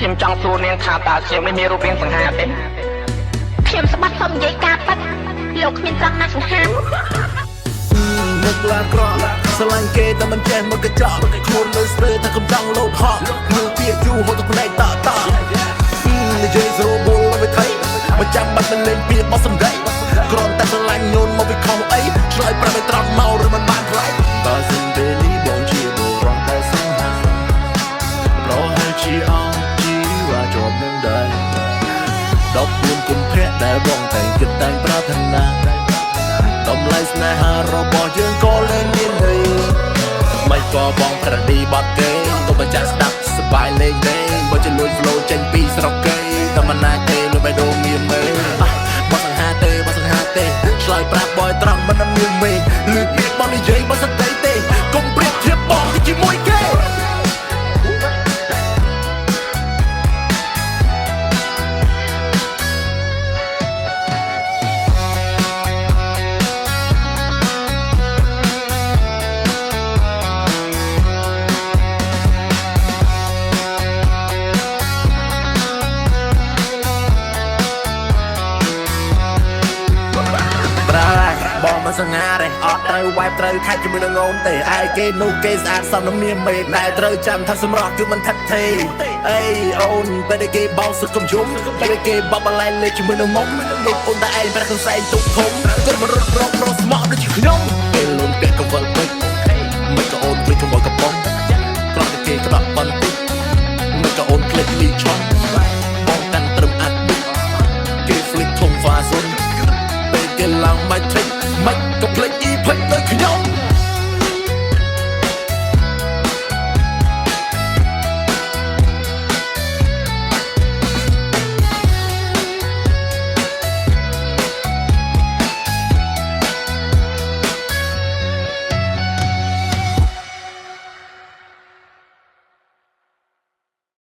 ខ្ញុំចង់សួរនាងថាតើខ្ញុំនេះមានរូបរាងសង្ហាទេខ្ញុំស្បាត់សុំនិយាយការប៉ັດលោកគ្មានត្រង់ណាសង្ហានឹកឡានក្រក់ស្រឡាញ់គេតែមិនចេះមកកញ្ចក់ខ្លួនលើស្ទើរតែកំដងលោតហក់មើលពីយូរហត់ទៅផ្នែកតនិយាយស្រួលបុលទៅថៃមិនចាំបាច់មិនលេងពីបោះសំដីគ្រាន់តែស្រឡាញ់ញូនមកពីខំអីឆ្លើយប្រាប់ឲ្យត្រង់មកឬមិនបានថ្លៃបើសិនពេលនេះបងជាបុរសតែសង្ហារកឲ្យជាអង្គជីវ៉ាជាប់នឹងដែរ14គុណភៈដែលបងតែងគិតតែងប្រាថ្នាតម្លៃស្នេហារបស់យើងក៏លែងមានន័យមិនក៏បងប្រឌីបាត់ទេទៅបញ្ចាក់ស្ដាប់សប្បាយលេងទេបើជាលួច flow ចេញពីស្រុកគេតែមិនណាទេលុយបេះដូងមានមេបើសង្ហាទេឆ្លើយប្រាប់បយត្រង់មិនមានមេលឺពីបងនិយាយបើសតិទេកុំប្រៀបធៀបបងជាមួយគេបងមិនសង្ហាទេអត់ត្រូវវាយត្រូវខាច់ជាមួយនឹងអូនទេឯគេនោះគេស្អាតសំមានមេតែត្រូវចាំថាសម្រស់គឺមិនថិតថេរអេអូនពេលគេបោកសឹកកំយំពេលគេបបលែងលេជាមួយនឹងមុំលោកអូនតែឯងប្រាក់សរសៃទុកធំគាត់មករត់រកស្មោះដូចជាខ្ញុំពេលលូនពាក់កវលពេក